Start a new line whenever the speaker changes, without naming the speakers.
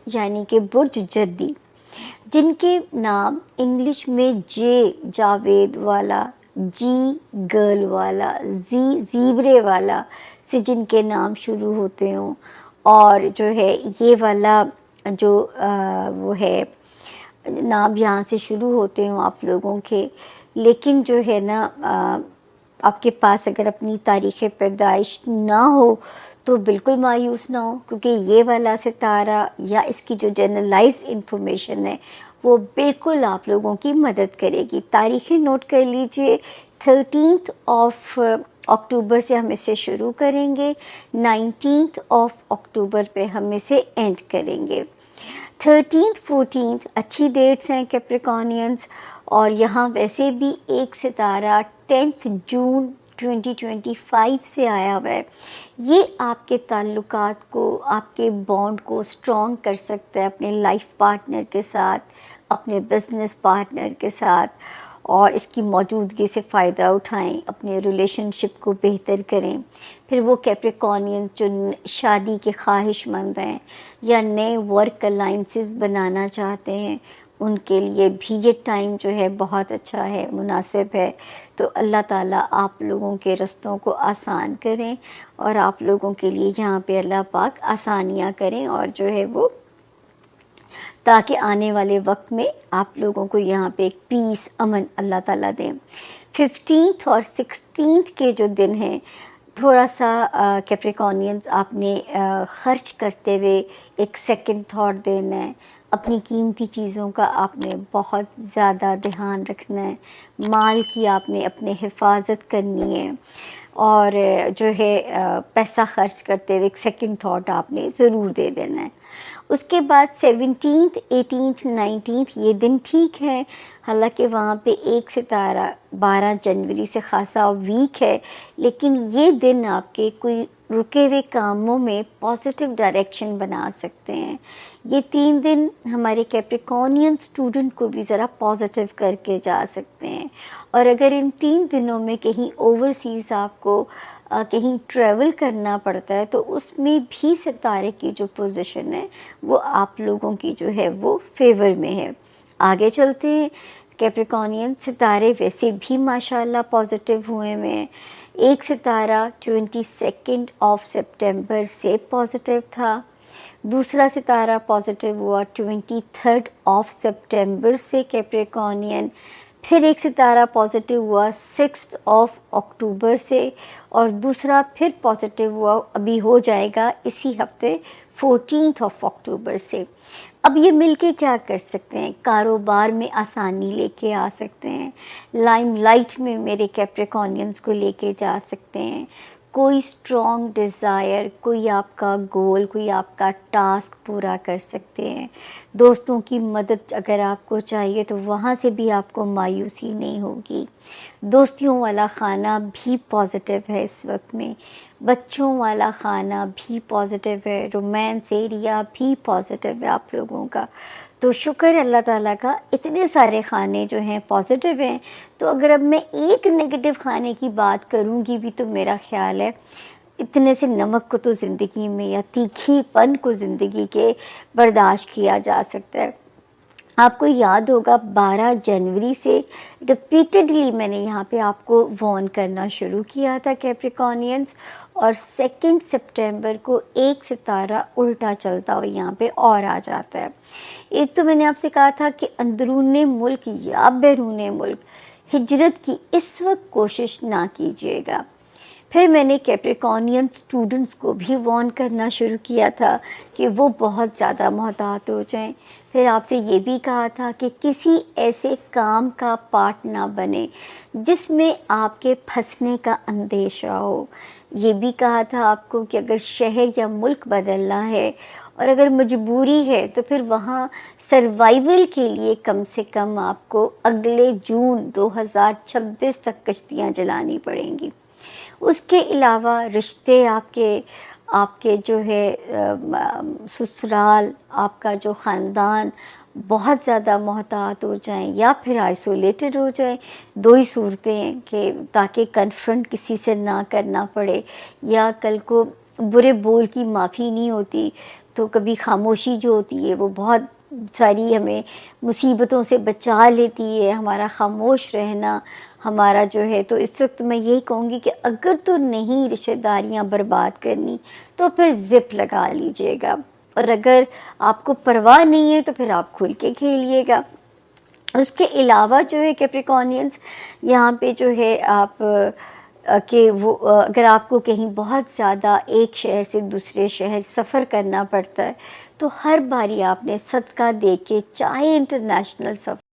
یعنی کہ برج جدی، جن کے نام انگلش میں جے جاوید والا، جی گرل والا، زی زیبرے والا سے جن کے نام شروع ہوتے ہوں، اور جو ہے یہ والا جو وہ ہے نام یہاں سے شروع ہوتے ہوں آپ لوگوں کے، لیکن جو ہے نا آپ کے پاس اگر اپنی تاریخ پیدائش نہ ہو تو بالکل مایوس نہ ہو، کیونکہ یہ والا ستارہ یا اس کی جو جنرلائز انفارمیشن ہے وہ بالکل آپ لوگوں کی مدد کرے گی۔ تاریخیں نوٹ کر لیجئے، 13 اکتوبر سے ہم اسے شروع کریں گے، 19 اکتوبر پہ ہم اسے اینڈ کریں گے۔ 13 14 اچھی ڈیٹس ہیں کیپریکونینز، اور یہاں ویسے بھی ایک ستارہ 10 جون 2025 سے آیا ہوا ہے۔ یہ آپ کے تعلقات کو، آپ کے بانڈ کو اسٹرانگ کر سکتا ہے اپنے لائف پارٹنر کے ساتھ، اپنے بزنس پارٹنر کے ساتھ، اور اس کی موجودگی سے فائدہ اٹھائیں، اپنے ریلیشن شپ کو بہتر کریں۔ پھر وہ کیپریکونین جو شادی کے خواہش مند ہیں یا نئے ورک الائنسز بنانا چاہتے ہیں، ان کے لیے بھی یہ ٹائم جو ہے بہت اچھا ہے، مناسب ہے۔ تو اللہ تعالیٰ آپ لوگوں کے رستوں کو آسان کریں، اور آپ لوگوں کے لیے یہاں پہ اللہ پاک آسانیاں کریں، اور جو ہے وہ تاکہ آنے والے وقت میں آپ لوگوں کو یہاں پہ ایک پیس، امن اللہ تعالیٰ دیں۔ 15 اور 16 کے جو دن ہیں، تھوڑا سا کیپریکونینز آپ نے خرچ کرتے ہوئے ایک سیکنڈ تھاٹ دینا ہے، اپنی قیمتی چیزوں کا آپ نے بہت زیادہ دھیان رکھنا ہے، مال کی آپ نے اپنے حفاظت کرنی ہے، اور جو ہے پیسہ خرچ کرتے ہوئے ایک سیکنڈ تھاٹ آپ نے ضرور دے دینا ہے۔ اس کے بعد 17 18 19 یہ دن ٹھیک ہے، حالانکہ وہاں پہ ایک ستارہ 12 جنوری سے خاصا ویک ہے، لیکن یہ دن آپ کے کوئی رکے ہوئے کاموں میں پازیٹیو ڈائریکشن بنا سکتے ہیں۔ یہ 3 دن ہمارے کیپریکونین اسٹوڈنٹ کو بھی ذرا پازیٹیو کر کے جا سکتے ہیں، اور اگر ان 3 دنوں میں کہیں اوورسیز آپ کو کہیں ٹریول کرنا پڑتا ہے تو اس میں بھی ستارے کی جو پوزیشن ہے وہ آپ لوگوں کی جو ہے وہ فیور میں ہے۔ آگے چلتے ہیں، کیپریکونین ستارے ویسے بھی ماشاءاللہ پازیٹیو ہوئے میں، ایک ستارہ 22 سپٹمبر سے پازیٹیو تھا، دوسرا ستارہ پازیٹیو ہوا 23 سپٹمبر سے کیپریکونین، پھر ایک ستارہ پازیٹیو ہوا 6 اکتوبر سے، اور دوسرا پھر پازیٹیو ہوا، ابھی ہو جائے گا اسی ہفتے 14 اکتوبر سے۔ اب یہ مل کے کیا کر سکتے ہیں؟ کاروبار میں آسانی لے کے آ سکتے ہیں، لائم لائٹ میں میرے کیپریکونینز کو لے کے جا سکتے ہیں، کوئی اسٹرانگ ڈیزائر، کوئی آپ کا گول، کوئی آپ کا ٹاسک پورا کر سکتے ہیں۔ دوستوں کی مدد اگر آپ کو چاہیے تو وہاں سے بھی آپ کو مایوسی نہیں ہوگی۔ دوستیوں والا خانہ بھی پازیٹیو ہے اس وقت میں، بچوں والا خانہ بھی پازیٹیو ہے، رومانس ایریا بھی پازیٹیو ہے آپ لوگوں کا۔ تو شکر ہے اللہ تعالیٰ کا، اتنے سارے خانے جو ہیں پازیٹیو ہیں۔ تو اگر اب میں ایک نیگیٹو خانے کی بات کروں گی بھی تو میرا خیال ہے اتنے سے نمک کو تو زندگی میں، یا تیکھی پن کو زندگی کے برداشت کیا جا سکتا ہے۔ آپ کو یاد ہوگا 12 جنوری سے ریپیٹڈلی میں نے یہاں پہ آپ کو وارن کرنا شروع کیا تھا کیپریکونینز، اور 2 سپٹمبر کو ایک ستارہ الٹا چلتا ہوا یہاں پہ اور آ جاتا ہے۔ ایک تو میں نے آپ سے کہا تھا کہ اندرون ملک یا بیرون ملک ہجرت کی اس وقت کوشش نہ کیجیے گا۔ پھر میں نے کیپریکونین اسٹوڈنٹس کو بھی وارن کرنا شروع کیا تھا کہ وہ بہت زیادہ محتاط ہو جائیں۔ پھر آپ سے یہ بھی کہا تھا کہ کسی ایسے کام کا پارٹ نہ بنے جس میں آپ کے پھنسنے کا اندیشہ ہو۔ یہ بھی کہا تھا آپ کو کہ اگر شہر یا ملک بدلنا ہے اور اگر مجبوری ہے تو پھر وہاں سروائیول کے لیے کم سے کم آپ کو اگلے جون 2026 تک کشتیاں جلانی پڑیں گی۔ اس کے علاوہ رشتے آپ کے جو ہے سسرال، آپ کا جو خاندان بہت زیادہ محتاط ہو جائیں یا پھر آئسولیٹڈ ہو جائیں، 2 ہی صورتیں ہیں کہ تاکہ کنفرنٹ کسی سے نہ کرنا پڑے، یا کل کو برے بول کی معافی نہیں ہوتی تو کبھی خاموشی جو ہوتی ہے وہ بہت ساری ہمیں مصیبتوں سے بچا لیتی ہے، ہمارا خاموش رہنا ہمارا جو ہے. تو اس وقت میں یہی کہوں گی کہ اگر تو نہیں رشتہ داریاں برباد کرنی تو پھر زپ لگا لیجئے گا، اور اگر آپ کو پرواہ نہیں ہے تو پھر آپ کھل کے کھیلیے گا. اس کے علاوہ جو ہے کیپریکونینز، یہاں پہ جو ہے آپ کہ وہ اگر آپ کو کہیں بہت زیادہ ایک شہر سے دوسرے شہر سفر کرنا پڑتا ہے تو ہر باری آپ نے صدقہ دے کے، چاہے انٹرنیشنل سفر